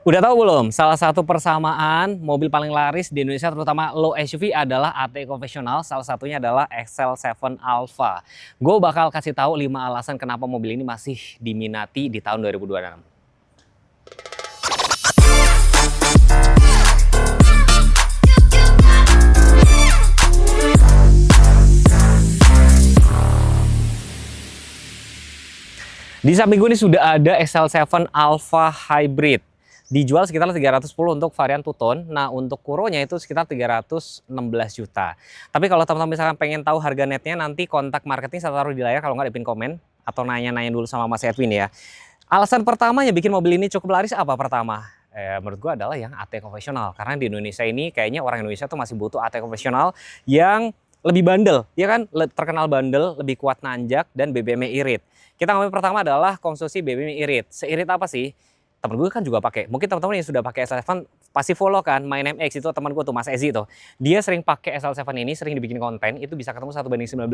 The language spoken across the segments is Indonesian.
Udah tahu belum? Salah satu persamaan mobil paling laris di Indonesia terutama low SUV adalah AT konvensional. Salah satunya adalah XL7 Alpha. Gue bakal kasih tahu 5 alasan kenapa mobil ini masih diminati di tahun 2026. Di samping gue ini sudah ada XL7 Alpha Hybrid. Dijual sekitar 310 untuk varian two-tone. Nah, untuk Kuronya itu sekitar 316 juta. Tapi kalau teman-teman misalkan pengen tahu harga netnya, nanti kontak marketing saya taruh di layar kalau nggak di pin komen. Atau nanya-nanya dulu sama Mas Edwin ya. Alasan pertama yang bikin mobil ini cukup laris apa pertama? Menurut gue adalah yang AT konvensional. Karena di Indonesia ini kayaknya orang Indonesia tuh masih butuh AT konvensional yang lebih bandel. Ya kan? Terkenal bandel, lebih kuat nanjak, dan BBM-nya irit. Kita ngomongin pertama adalah konsumsi BBM irit. Seirit apa sih? Temen gue kan juga pakai. Mungkin teman-teman yang sudah pakai XL7 pasti follow kan. My Name X itu teman gue tuh Mas Ezi tuh. Dia sering pakai XL7 ini, sering dibikin konten. Itu bisa ketemu 1:19.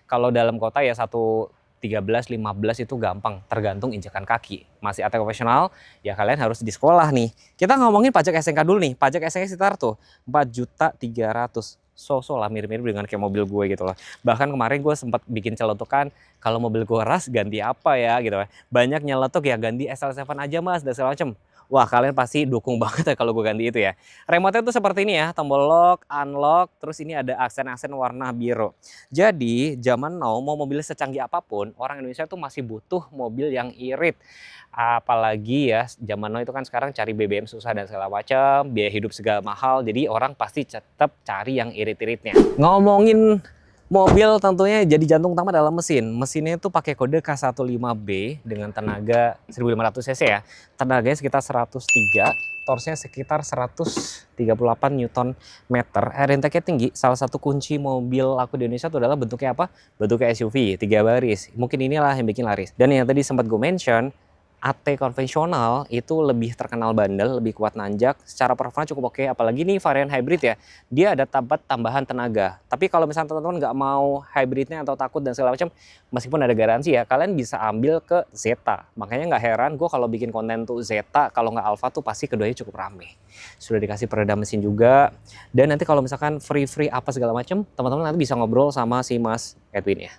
Kalau dalam kota ya 1:13, 15 itu gampang. Tergantung injakan kaki. Masih AT konvensional, ya kalian harus di sekolah nih. Kita ngomongin pajak SNK dulu nih. Pajak SNK sekitar tuh 4.300.000. So lah mirip-mirip dengan kayak mobil gue gitu loh. Bahkan kemarin gue sempat bikin celetukan kalau mobil gue ras ganti apa ya gitu. Banyak nyeletuk ya ganti SL7 aja mas dan segala macem. Wah kalian pasti dukung banget ya kalau gue ganti itu ya. Remote-nya tuh seperti ini ya, tombol lock, unlock, terus ini ada aksen-aksen warna biru. Jadi zaman now mau mobil secanggih apapun, orang Indonesia tuh masih butuh mobil yang irit. Apalagi ya zaman now itu kan sekarang cari BBM susah dan segala macam, biaya hidup segala mahal, jadi orang pasti tetap cari yang irit-iritnya. Ngomongin mobil tentunya jadi jantung utama dalam mesin. Mesinnya itu pakai kode K15B dengan tenaga 1500 cc ya. Tenaganya sekitar 103, torsinya sekitar 138 Nm. Air intake-nya tinggi. Salah satu kunci mobil laku di Indonesia itu adalah bentuknya apa? Bentuknya SUV, 3 baris. Mungkin inilah yang bikin laris. Dan yang tadi sempat gue mention, AT konvensional itu lebih terkenal bandel, lebih kuat nanjak, secara performa cukup oke, apalagi nih varian hybrid ya, dia ada tambahan tenaga. Tapi kalau misalnya teman-teman nggak mau hybridnya atau takut dan segala macam, meskipun ada garansi ya, kalian bisa ambil ke Zeta. Makanya nggak heran gue kalau bikin konten tuh Zeta, kalau nggak Alpha tuh pasti keduanya cukup rame. Sudah dikasih peredam mesin juga, dan nanti kalau misalkan free apa segala macam, teman-teman nanti bisa ngobrol sama si Mas Edwin ya.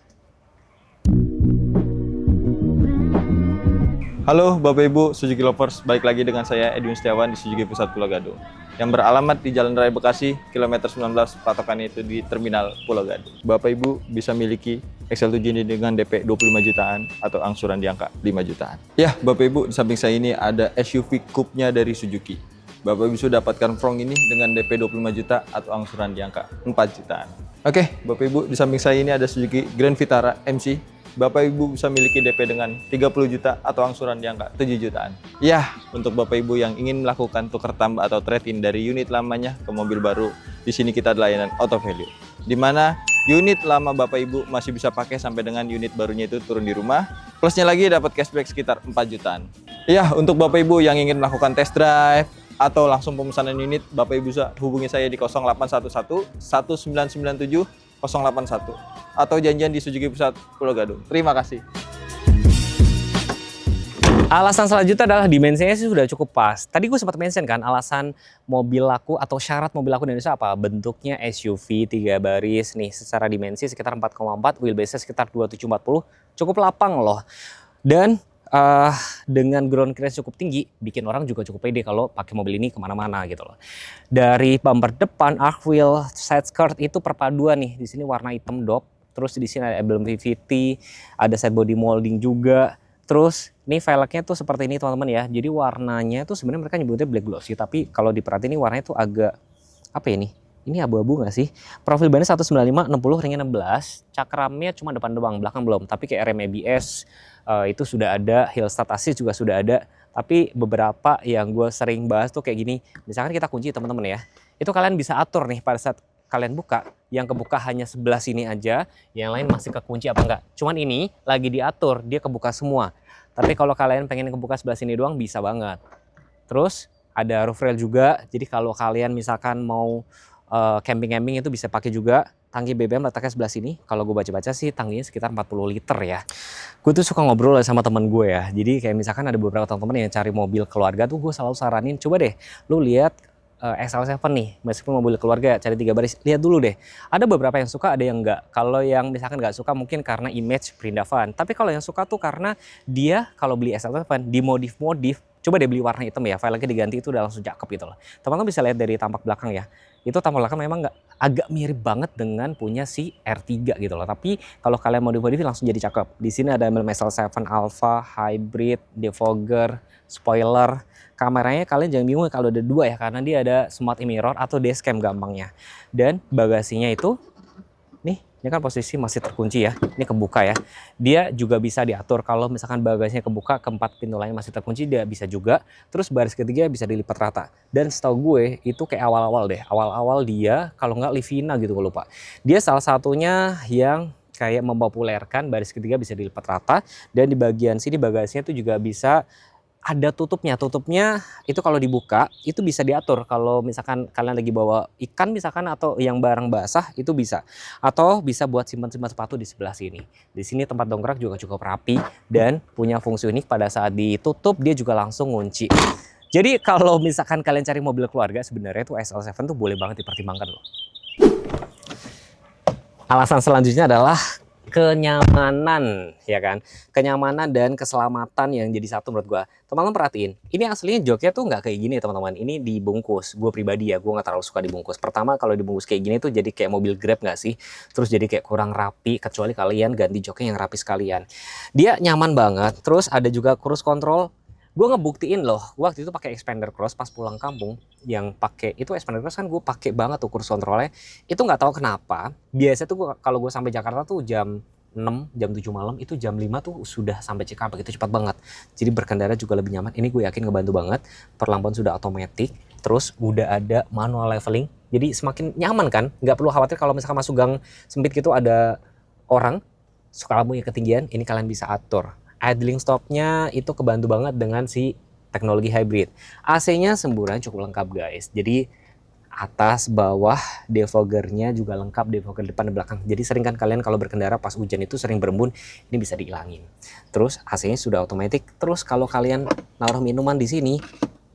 Halo Bapak Ibu Suzuki Lovers, balik lagi dengan saya Edwin Setiawan di Suzuki Pusat Pulau Gadung yang beralamat di Jalan Raya Bekasi, kilometer 19, patokannya itu di Terminal Pulau Gadung. Bapak Ibu bisa miliki XL7 ini dengan DP 25 jutaan atau angsuran di angka 5 jutaan. Ya, Bapak Ibu, di samping saya ini ada SUV Coupe-nya dari Suzuki. Bapak Ibu sudah dapatkan Front ini dengan DP 25 juta atau angsuran di angka 4 jutaan. Oke, Bapak Ibu, di samping saya ini ada Suzuki Grand Vitara MC. Bapak Ibu bisa miliki DP dengan 30 juta atau angsuran di angka 7 jutaan. Ya, untuk Bapak Ibu yang ingin melakukan tukar tambah atau trade-in dari unit lamanya ke mobil baru, di sini kita ada layanan auto value. Di mana unit lama Bapak Ibu masih bisa pakai sampai dengan unit barunya itu turun di rumah. Plusnya lagi dapat cashback sekitar 4 jutaan. Ya, untuk Bapak Ibu yang ingin melakukan test drive atau langsung pemesanan unit, Bapak Ibu bisa hubungi saya di 0811 1997 081 atau janjian di Suzuki Pusat Pulau Gadung. Terima kasih. Alasan selanjutnya adalah dimensinya sih sudah cukup pas. Tadi gue sempat mention kan alasan mobil laku atau syarat mobil laku di Indonesia apa? Bentuknya SUV 3 baris nih, secara dimensi sekitar 4,4, wheelbase sekitar 2740, cukup lapang loh. Dan dengan ground clearance cukup tinggi, bikin orang juga cukup pede kalau pakai mobil ini kemana-mana gitu loh. Dari bumper depan, arc wheel, side skirt itu perpaduan nih. Di sini warna hitam dop, terus di sini ada emblem VVT, ada side body molding juga. Terus nih velgnya tuh seperti ini teman-teman ya. Jadi warnanya tuh sebenarnya mereka nyebutnya black glossy, tapi kalau diperhatiin ini warnanya tuh agak apa ya nih? Ini abu-abu nggak sih? Profil bannya 195, 60, ringnya 16. Cakramnya cuma depan doang, belakang belum. Tapi kayak rem ABS itu sudah ada, hill start assist juga sudah ada. Tapi beberapa yang gue sering bahas tuh kayak gini. Misalkan kita kunci teman-teman ya. Itu kalian bisa atur nih pada saat kalian buka. Yang kebuka hanya sebelah sini aja, yang lain masih kekunci apa enggak. Cuman ini lagi diatur, dia kebuka semua. Tapi kalau kalian pengen kebuka sebelah sini doang bisa banget. Terus ada roof rail juga. Jadi kalau kalian misalkan mau camping-camping itu bisa pakai juga. tangki BBM letaknya sebelah sini. Kalau gue baca-baca sih tangkinya sekitar 40 liter ya. Gue tuh suka ngobrol sama temen gue ya. Jadi kayak misalkan ada beberapa teman-teman yang cari mobil keluarga tuh gue selalu saranin, coba deh lu lihat XL7 nih, meskipun mobil keluarga cari 3 baris, lihat dulu deh. Ada beberapa yang suka, ada yang enggak. Kalau yang misalkan nggak suka mungkin karena image perindavan. Tapi kalau yang suka tuh karena dia kalau beli XL7 dimodif-modif, coba deh beli warna hitam ya, velgnya diganti itu udah langsung cakep gitu loh. Teman-teman bisa lihat dari tampak belakang ya. Itu tampak belakang memang nggak agak mirip banget dengan punya si R3 gitu loh. Tapi kalau kalian modif-modif langsung jadi cakep. Di sini ada emblem XL7 Alpha, Hybrid, defogger, spoiler. Kameranya kalian jangan bingung kalau ada 2 ya, karena dia ada smart mirror atau dashcam gampangnya. Dan bagasinya itu nih, ini kan posisi masih terkunci ya, ini kebuka ya. Dia juga bisa diatur kalau misalkan bagasinya kebuka, keempat pintu lainnya masih terkunci, dia bisa juga. Terus baris ketiga bisa dilipat rata. Dan setahu gue itu kayak awal-awal deh, awal-awal dia kalau nggak Livina gitu gue lupa. Dia salah satunya yang kayak mempopulerkan baris ketiga bisa dilipat rata. Dan di bagian sini bagasinya itu juga bisa ada tutupnya. Tutupnya itu kalau dibuka itu bisa diatur. Kalau misalkan kalian lagi bawa ikan misalkan atau yang barang basah itu bisa. Atau bisa buat simpan-simpan sepatu di sebelah sini. Di sini tempat dongkrak juga cukup rapi dan punya fungsi unik pada saat ditutup dia juga langsung ngunci. Jadi kalau misalkan kalian cari mobil keluarga sebenarnya tuh XL7 tuh boleh banget dipertimbangkan loh. Alasan selanjutnya adalah kenyamanan, ya kan? Kenyamanan dan keselamatan yang jadi satu menurut gua. Teman-teman perhatiin, ini aslinya joknya tuh nggak kayak gini teman-teman. Ini dibungkus. Gue pribadi ya, gue nggak terlalu suka dibungkus. Pertama kalau dibungkus kayak gini tuh jadi kayak mobil Grab nggak sih? Terus jadi kayak kurang rapi, kecuali kalian ganti joknya yang rapi sekalian. Dia nyaman banget. Terus ada juga cruise control. Gue ngebuktiin loh, waktu itu pakai expander cross pas pulang kampung, yang pakai itu expander cross kan gue pakai banget tuh cruise controlnya. Itu nggak tahu kenapa. Biasa tuh kalau gue sampai Jakarta tuh jam 6, jam 7 malam, itu jam 5 tuh sudah sampai Cikampek, itu cepat banget. Jadi berkendara juga lebih nyaman. Ini gue yakin ngebantu banget. Perlampuan sudah otomatis, terus udah ada manual leveling. Jadi semakin nyaman kan, nggak perlu khawatir kalau misalkan masuk gang sempit gitu ada orang suka lampunya ketinggian, ini kalian bisa atur. Idling stopnya itu kebantu banget dengan si teknologi hybrid. AC-nya semburan cukup lengkap guys. Jadi atas, bawah, defoggernya juga lengkap, defogger depan dan belakang. Jadi sering kan kalian kalau berkendara pas hujan itu sering berembun, ini bisa dihilangin. Terus AC-nya sudah otomatis. Terus kalau kalian naruh minuman di sini,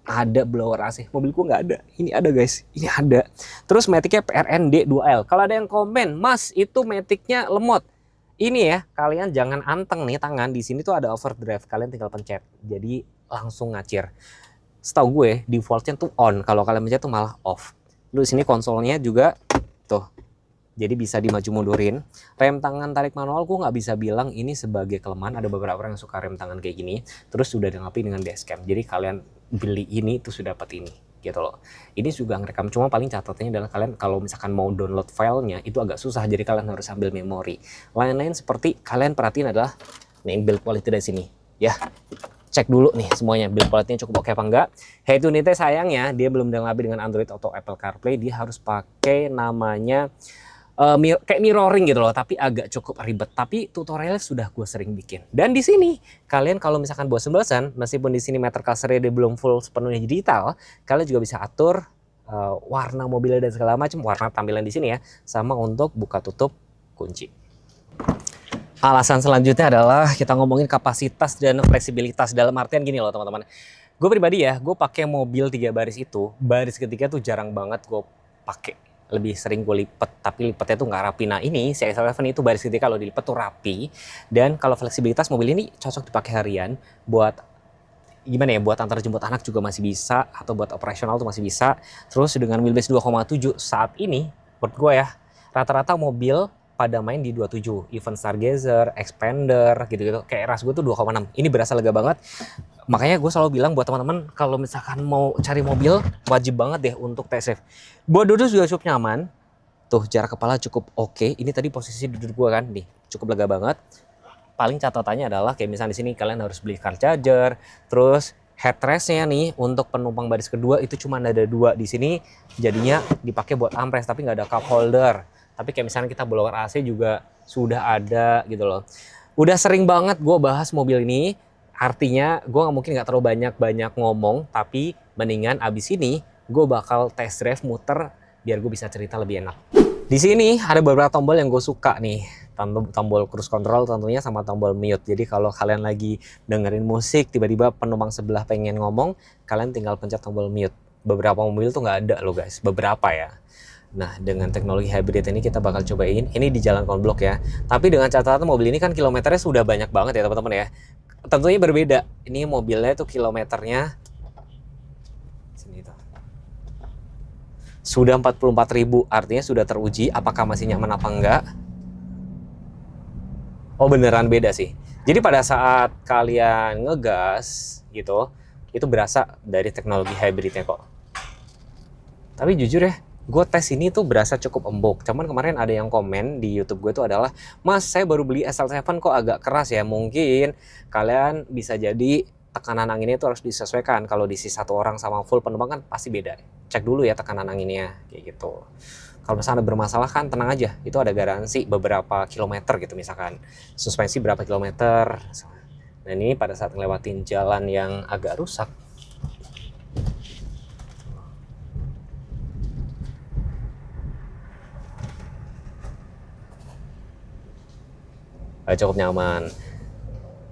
ada blower AC. Mobilku nggak ada. Ini ada guys, ini ada. Terus Matic-nya PRN D2L. Kalau ada yang komen, Mas itu Matic-nya lemot. Ini ya, kalian jangan anteng nih tangan. Di sini tuh ada overdrive, kalian tinggal pencet. Jadi langsung ngacir. Setahu gue defaultnya tuh on, kalau kalian pencet tuh malah off. Lalu di sini konsolnya juga tuh. Jadi bisa dimaju mundurin. Rem tangan tarik manual gue nggak bisa bilang ini sebagai kelemahan. Ada beberapa orang yang suka rem tangan kayak gini. Terus sudah dilengkapi dengan dashcam. Jadi kalian beli ini tuh sudah dapat ini. Gitu loh. Ini juga ngerekam, cuma paling catatannya adalah kalian kalau misalkan mau download filenya itu agak susah, jadi kalian harus ambil memori. Lain-lain seperti kalian perhatiin adalah nih build quality dari sini ya. Cek dulu nih semuanya build quality-nya cukup oke apa enggak. Head unitnya sayangnya dia belum dilengkapi dengan Android atau Apple CarPlay, dia harus pakai namanya kayak mirroring gitu loh, tapi agak cukup ribet. Tapi tutorialnya sudah gue sering bikin. Dan di sini kalian kalau misalkan bosan-bosan, meskipun di sini meter kasarnya dia belum full sepenuhnya digital, kalian juga bisa atur warna mobilnya dan segala macam, warna tampilan di sini ya, sama untuk buka tutup kunci. Alasan selanjutnya adalah kita ngomongin kapasitas dan fleksibilitas, dalam artian gini loh teman-teman. Gue pribadi ya, gue pakai mobil 3 baris itu, baris ketiga tuh jarang banget gue pakai. Lebih sering gue lipet, tapi lipetnya tuh nggak rapi. Nah ini si XL7 itu baris ketiga kalau dilipet tuh rapi. Dan kalau fleksibilitas, mobil ini cocok dipakai harian buat gimana ya, buat antar jemput anak juga masih bisa, atau buat operasional tuh masih bisa. Terus dengan wheelbase 2,7 saat ini menurut gue ya, rata-rata mobil pada main di 27, even Stargazer, Expander gitu-gitu. Kayak ras gue tuh 2,6. Ini berasa lega banget. Makanya gue selalu bilang buat teman-teman kalau misalkan mau cari mobil wajib banget deh untuk test drive. Buat duduk juga cukup nyaman. Tuh jarak kepala cukup oke. Ini tadi posisi duduk gue kan nih, cukup lega banget. Paling catatannya adalah kayak misalnya di sini kalian harus beli car charger, terus headrestnya nih untuk penumpang baris kedua itu cuma ada 2 di sini, jadinya dipakai buat armrest tapi nggak ada cup holder. Tapi kayak misalnya kita blower AC juga sudah ada gitu loh. Udah sering banget gue bahas mobil ini, artinya gue mungkin nggak terlalu banyak ngomong, tapi mendingan abis ini gue bakal test drive muter biar gue bisa cerita lebih enak. Di sini ada beberapa tombol yang gue suka nih. Tombol cruise control tentunya sama tombol mute. Jadi kalau kalian lagi dengerin musik, tiba-tiba penumpang sebelah pengen ngomong, kalian tinggal pencet tombol mute. Beberapa mobil tuh nggak ada loh guys, beberapa ya. Nah, dengan teknologi hybrid ini kita bakal cobain. Ini di jalan konblok ya. Tapi dengan catatan mobil ini kan kilometernya sudah banyak banget ya teman-teman ya. Tentunya berbeda. Ini mobilnya tuh kilometernya sini tuh. Sudah 44.000, artinya sudah teruji apakah masih nyaman apa enggak. Oh beneran beda sih. Jadi pada saat kalian ngegas gitu, itu berasa dari teknologi hybridnya kok. Tapi jujur ya, gue tes ini tuh berasa cukup empuk. Cuman kemarin ada yang komen di YouTube gue tuh adalah, Mas saya baru beli SL7 kok agak keras ya. Mungkin kalian bisa jadi tekanan anginnya itu harus disesuaikan. Kalau diisi satu orang sama full penumpang kan pasti beda. Cek dulu ya tekanan anginnya kayak gitu. Kalau misalnya ada bermasalah kan tenang aja, itu ada garansi beberapa kilometer gitu misalkan. Suspensi berapa kilometer. Dan ini pada saat ngelewatin jalan yang agak rusak, cukup nyaman.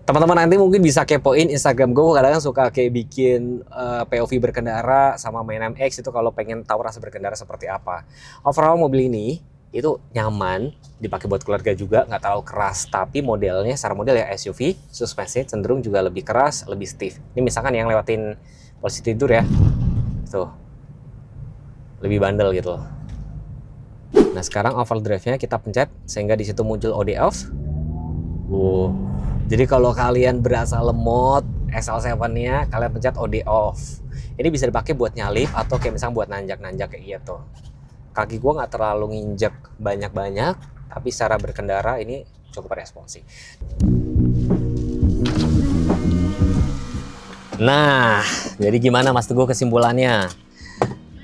Teman-teman nanti mungkin bisa kepoin Instagram gue, kadang-kadang suka kayak bikin POV berkendara sama main MX itu kalau pengen tahu rasa berkendara seperti apa. Overall mobil ini itu nyaman, dipakai buat keluarga juga, nggak terlalu keras. Tapi modelnya secara model ya SUV, suspensi cenderung juga lebih keras, lebih stiff. Ini misalkan yang lewatin posisi tidur ya, tuh lebih bandel gitu loh. Nah sekarang overdrive-nya kita pencet sehingga di situ muncul OD off. Jadi kalau kalian berasa lemot SL7-nya, kalian pencet OD off. Ini bisa dipakai buat nyalip atau kayak misalnya buat nanjak-nanjak kayak gitu. Kaki gua nggak terlalu nginjek banyak-banyak, tapi secara berkendara ini cukup responsif. Nah, jadi gimana Mas Teguh kesimpulannya?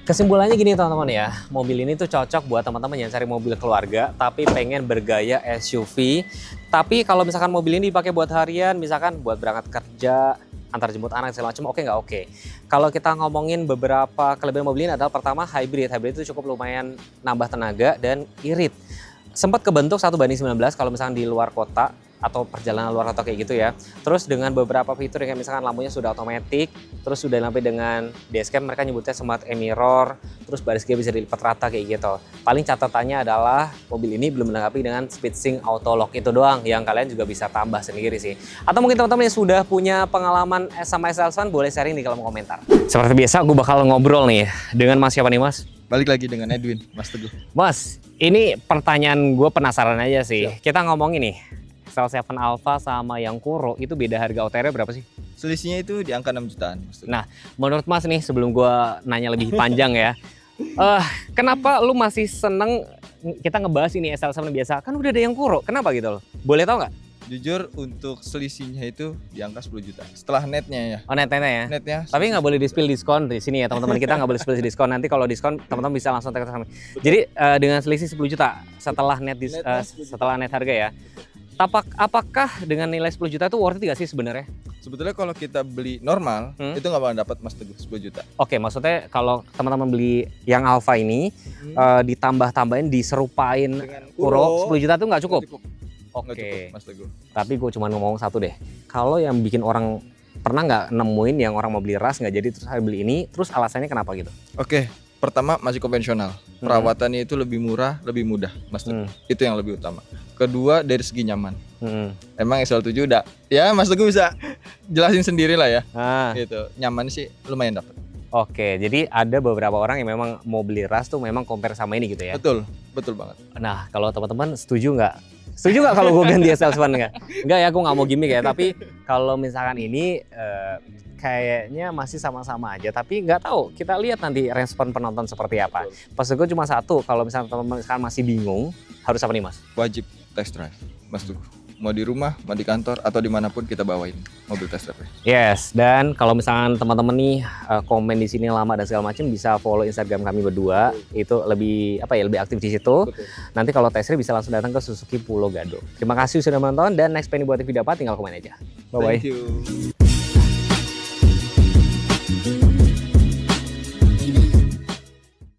Kesimpulannya gini teman-teman ya, mobil ini tuh cocok buat teman-teman yang cari mobil keluarga tapi pengen bergaya SUV. Tapi kalau misalkan mobil ini dipakai buat harian, misalkan buat berangkat kerja, antar jemput anak segala macam, oke nggak oke. Kalau kita ngomongin beberapa kelebihan mobil ini adalah pertama hybrid. Hybrid itu cukup lumayan nambah tenaga dan irit. Sempat kebentuk 1:19 kalau misalkan di luar kota atau perjalanan luar kota kayak gitu ya. Terus dengan beberapa fitur yang misalkan lampunya sudah otomatis, terus sudah dilengkapi dengan dashcam, mereka nyebutnya smart e-mirror, terus baris gear bisa dilipat rata kayak gitu. Paling catatannya adalah mobil ini belum dilengkapi dengan speed sync auto lock, itu doang yang kalian juga bisa tambah sendiri sih. Atau mungkin teman-teman yang sudah punya pengalaman sama SL7 boleh sharing di kolom komentar. Seperti biasa gue bakal ngobrol nih dengan Mas siapa nih Mas? Balik lagi dengan Edwin, Mas Teguh. Mas, ini pertanyaan gue penasaran aja sih. Siap. Kita ngomongin nih, SL7 Alpha sama yang Kuro itu beda harga OTR berapa sih? Selisihnya itu di angka 6 jutaan. Mas Teguh. Nah, menurut Mas nih sebelum gue nanya lebih panjang ya, kenapa lu masih seneng kita ngebahas ini SL7 biasa? Kan udah ada yang Kuro, kenapa gitu loh? Boleh tau nggak? Jujur untuk selisihnya itu di angka 10 juta. Setelah netnya ya. Oh netnya ya? Netnya. Tapi nggak boleh di-spill diskon di sini ya teman-teman, kita nggak boleh spill diskon. Nanti kalau diskon teman-teman bisa langsung tag kami. Jadi dengan selisih 10 juta setelah setelah net harga ya. Apakah dengan nilai 10 juta itu worth it gak sih sebenarnya? Sebetulnya kalau kita beli normal itu nggak bakal dapat Mas Teguh 10 juta. Oke, maksudnya kalau teman-teman beli yang Alpha ini ditambah-tambahin diserupain Kuro 10 juta itu nggak cukup? Oke, Mas Teguh. Tapi gue cuma ngomong satu deh. Kalau yang bikin orang pernah nggak nemuin yang orang mau beli ras nggak jadi terus beli ini, terus alasannya kenapa gitu? Oke, pertama masih konvensional. Perawatannya itu lebih murah, lebih mudah, Mas Teguh. Itu yang lebih utama. Kedua dari segi nyaman. Emang SL7 udah, ya Mas Teguh bisa jelasin sendiri lah ya. Gitu, nyaman sih lumayan dapat. Oke, jadi ada beberapa orang yang memang mau beli ras tuh memang compare sama ini gitu ya? Betul, betul banget. Nah, kalau teman-teman setuju nggak? Setuju nggak kalau gue ganti SL7 nggak? Nggak ya, gue nggak mau gimmick ya. Tapi kalau misalkan ini kayaknya masih sama-sama aja. Tapi nggak tahu, kita lihat nanti respon penonton seperti apa. Pas gue cuma satu, kalau misalnya teman-teman sekarang masih bingung, harus apa nih Mas? Wajib test drive, Mas Teguh. Mau di rumah, mau di kantor, atau dimanapun kita bawain mobil test drive. Yes, dan kalau misalkan teman-teman nih komen di sini lama dan segala macam, bisa follow Instagram kami berdua. Itu lebih lebih aktif di situ. Betul. Nanti kalau test drive bisa langsung datang ke Suzuki Pulau Gado. Terima kasih sudah menonton, dan next pengen buat video apa tinggal komen aja. Bye bye. Thank you.